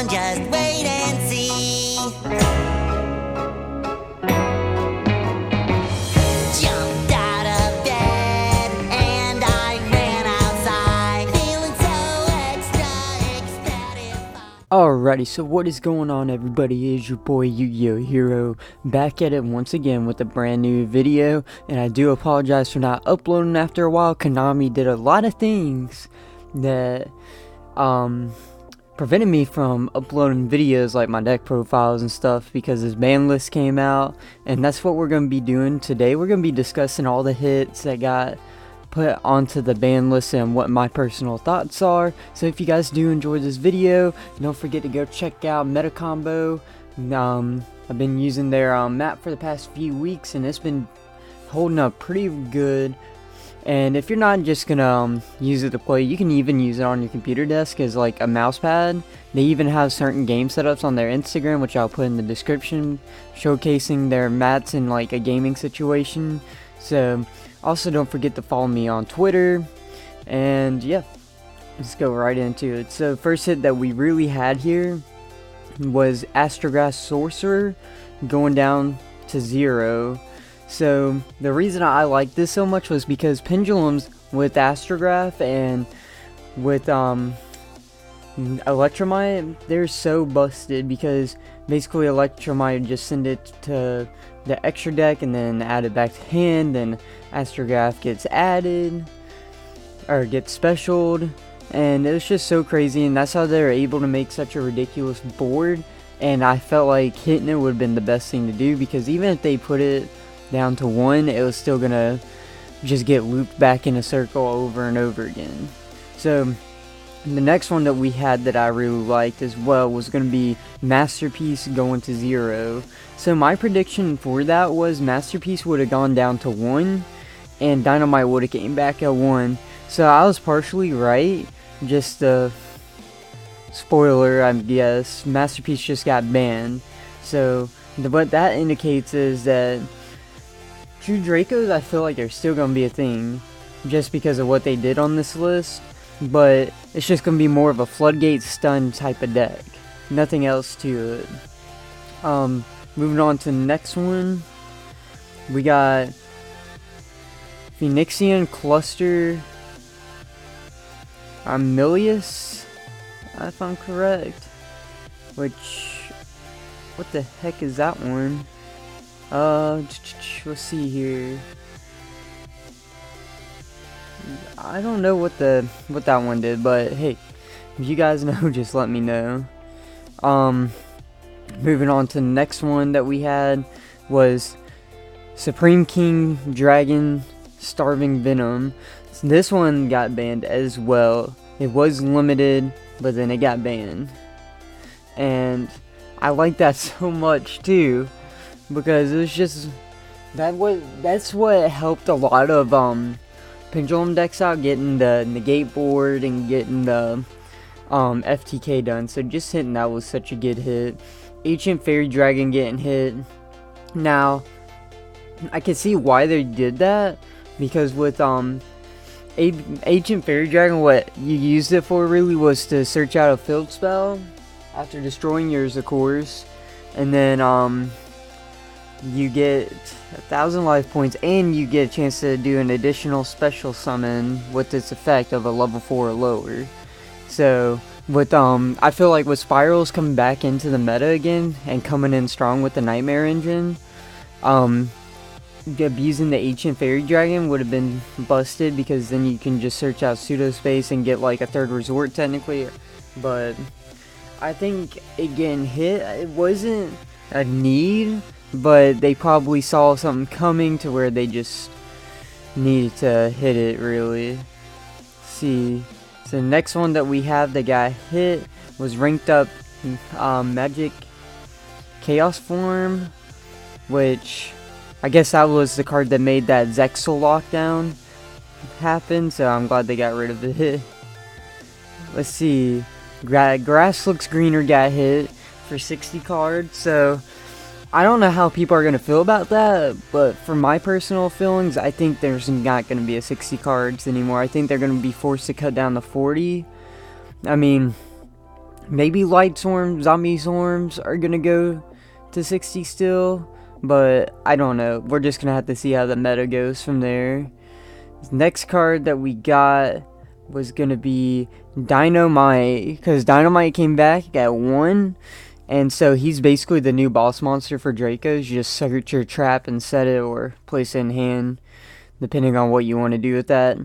on, just wait and see. Jumped out of bed and I ran outside, feeling so extra ecstatic. Alrighty, so what is going on, everybody? Is your boy YuGiOh back at it once again with a brand new video, and I do apologize for not uploading after a while. Konami did a lot of things that prevented me from uploading videos like my deck profiles and stuff because this ban list came out, and that's what we're going to be doing today. We're going to be discussing all the hits that got put onto the ban list and what my personal thoughts are. So if you guys do enjoy this video, don't forget to go check out Metacombo. I've been using their map for the past few weeks and it's been holding up pretty good. And if you're not just gonna use it to play, you can even use it on your computer desk as like a mouse pad. They even have certain game setups on their Instagram, which I'll put in the description, showcasing their mats in like a gaming situation. So also don't forget to follow me on Twitter, and yeah, let's go right into it. So first hit that we really had here was Astrograph Sorcerer going down to 0. So the reason I like this so much was because pendulums with Astrograph and with Electromite, they're so busted because basically Electromite would just send it to the extra deck and then add it back to hand, then Astrograph gets added or gets specialed, and it was just so crazy, and that's how they were able to make such a ridiculous board. And I felt like hitting it would have been the best thing to do, because even if they put it down to 1, it was still gonna just get looped back in a circle over and over again. So the next one that we had that I really liked as well was going to be Masterpiece going to 0. So my prediction for that was Masterpiece would have gone down to 1 and Dynamite would have came back at 1. So I was partially right. Just a spoiler, I guess. Masterpiece just got banned. So what that indicates is that True Dracos, I feel like they're still going to be a thing just because of what they did on this list. But it's just going to be more of a floodgate stun type of deck. Nothing else to it. Moving on to the next one. We got Phoenixian Cluster Armilius, if I'm correct. Which, what the heck is that one? Let's see here. I don't know what that one did, but hey, if you guys know, just let me know. Moving on to the next one that we had was Supreme King Dragon Starving Venom. So this one got banned as well. It was limited, but then it got banned, and I like that so much too, because it was just that's what helped a lot of pendulum decks out, getting the negate board and getting the FTK done. So just hitting that was such a good hit. Ancient Fairy Dragon getting hit. Now I can see why they did that, because with Ancient Fairy Dragon, what you used it for really was to search out a field spell after destroying yours, of course, and then you get 1,000 life points, and you get a chance to do an additional special summon with its effect of a level 4 or lower. So with I feel like with Spirals coming back into the meta again and coming in strong with the Nightmare engine, abusing the Ancient Fairy Dragon would have been busted, because then you can just search out pseudo space and get like a third resort technically. But I think it getting hit, it wasn't a need, but they probably saw something coming to where they just needed to hit it, really. Let's see. So the next one that we have that got hit was ranked up Magic Chaos Form, which I guess that was the card that made that Zexal lockdown happen, so I'm glad they got rid of it. Let's see. Grass Looks Greener got hit for 60 cards, so I don't know how people are going to feel about that, but for my personal feelings, I think there's not going to be a 60 cards anymore. I think they're going to be forced to cut down to 40. I mean, Maybe Light Swarm, Zombie Swarms are gonna go to 60 still, but I don't know. We're just gonna have to see how the meta goes from there. Next card that we got was gonna be Dynamite, because Dynamite came back at 1, and so he's basically the new boss monster for Dracos. You just search your trap and set it, or place it in hand, depending on what you want to do with that.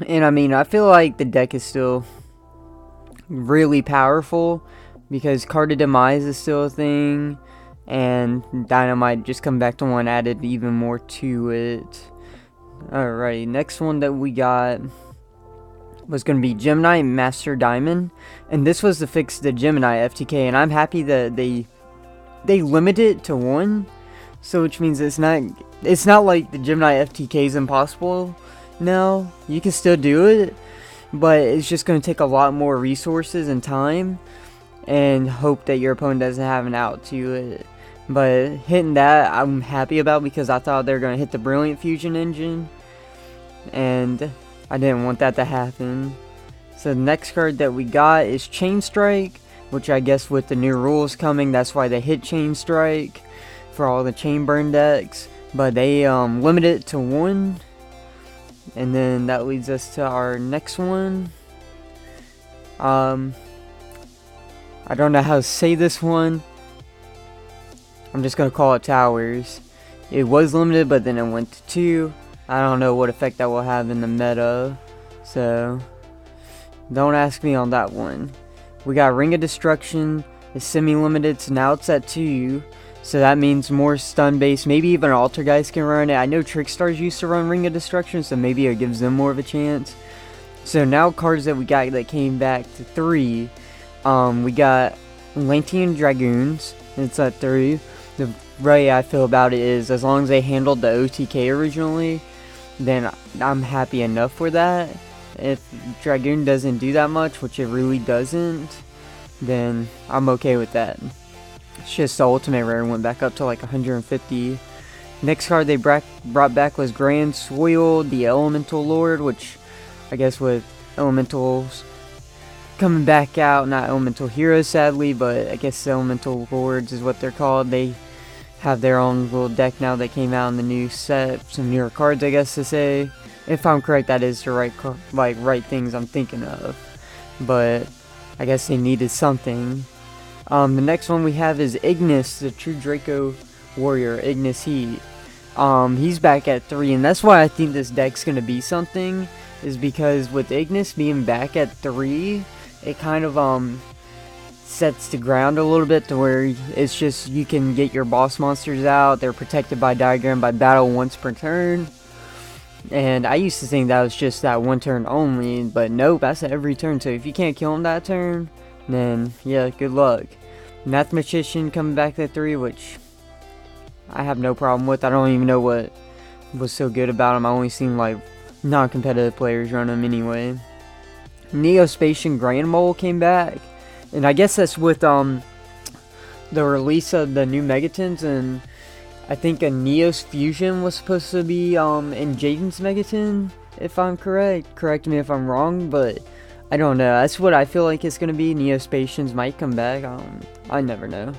And I mean, I feel like the deck is still really powerful, because Card of Demise is still a thing, and Dynamite just come back to 1 added even more to it. Alright, next one that we got was going to be Gemini Master Diamond, and this was to fix the Gemini FTK, and I'm happy that they limit it to 1, so which means it's not like the Gemini FTK is impossible now. You can still do it, but it's just going to take a lot more resources and time, and hope that your opponent doesn't have an out to it. But hitting that, I'm happy about, because I thought they were going to hit the Brilliant Fusion engine, and I didn't want that to happen. So the next card that we got is Chain Strike, which I guess with the new rules coming, that's why they hit Chain Strike for all the Chain Burn decks. But they limited it to 1. And then that leads us to our next one. I don't know how to say this one. I'm just going to call it Towers. It was limited, but then it went to 2. I don't know what effect that will have in the meta, so don't ask me on that one. We got Ring of Destruction. It's semi-limited, so now it's at 2. So that means more stun base. Maybe even Altergeist can run it. I know Trickstars used to run Ring of Destruction, so maybe it gives them more of a chance. So now cards that we got that came back to 3. We got Lantean Dragoons. It's at 3. The way I feel about it is, as long as they handled the OTK originally, then I'm happy enough for that. If Dragoon doesn't do that much, which it really doesn't, then I'm okay with that. It's just the ultimate rare went back up to like 150. Next card they brought back was Grand Soil, the Elemental Lord, which I guess with Elementals coming back out, not Elemental Heroes sadly, but I guess Elemental Lords is what they're called. They have their own little deck now that came out in the new set, some newer cards I guess to say. If I'm correct, that is the right things I'm thinking of, but I guess they needed something. The next one we have is Ignis, the True Draco Warrior, Ignis Heat. He's back at 3, and that's why I think this deck's gonna be something, is because with Ignis being back at 3, it kind of sets the ground a little bit to where it's just you can get your boss monsters out. They're protected by Diagram by battle once per turn. And I used to think that was just that 1 turn only, but nope, that's every turn. So if you can't kill him that turn, then yeah, good luck. Mathematician coming back at 3, which I have no problem with. I don't even know what was so good about him. I only seen like non-competitive players run him anyway. Neospatian Grand Mole came back, and I guess that's with the release of the new Megatons, and I think a Neos Fusion was supposed to be in Jaden's Megaton, if I'm correct. Correct me if I'm wrong, but I don't know. That's what I feel like it's gonna be. Neospatians might come back. I never know.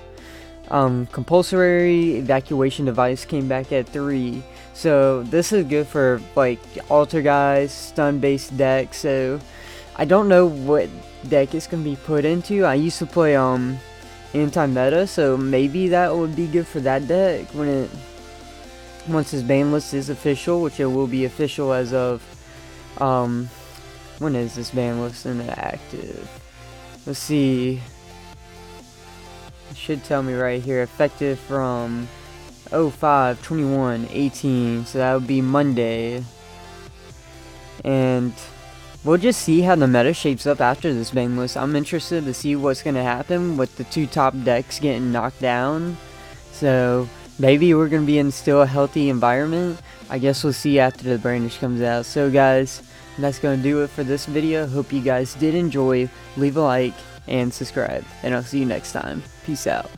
Compulsory Evacuation Device came back at 3. So this is good for like Altergeist, stun-based decks. So I don't know what deck it's gonna be put into. I used to play anti-meta, so maybe that would be good for that deck once his ban list is official, which it will be official as of when is this ban list inactive? Let's see. It should tell me right here, effective from 05/21/18, so that would be Monday. And we'll just see how the meta shapes up after this ban list. I'm interested to see what's going to happen with the 2 top decks getting knocked down. So maybe we're going to be in still a healthy environment. I guess we'll see after the Brandish comes out. So guys, that's going to do it for this video. Hope you guys did enjoy. Leave a like and subscribe, and I'll see you next time. Peace out.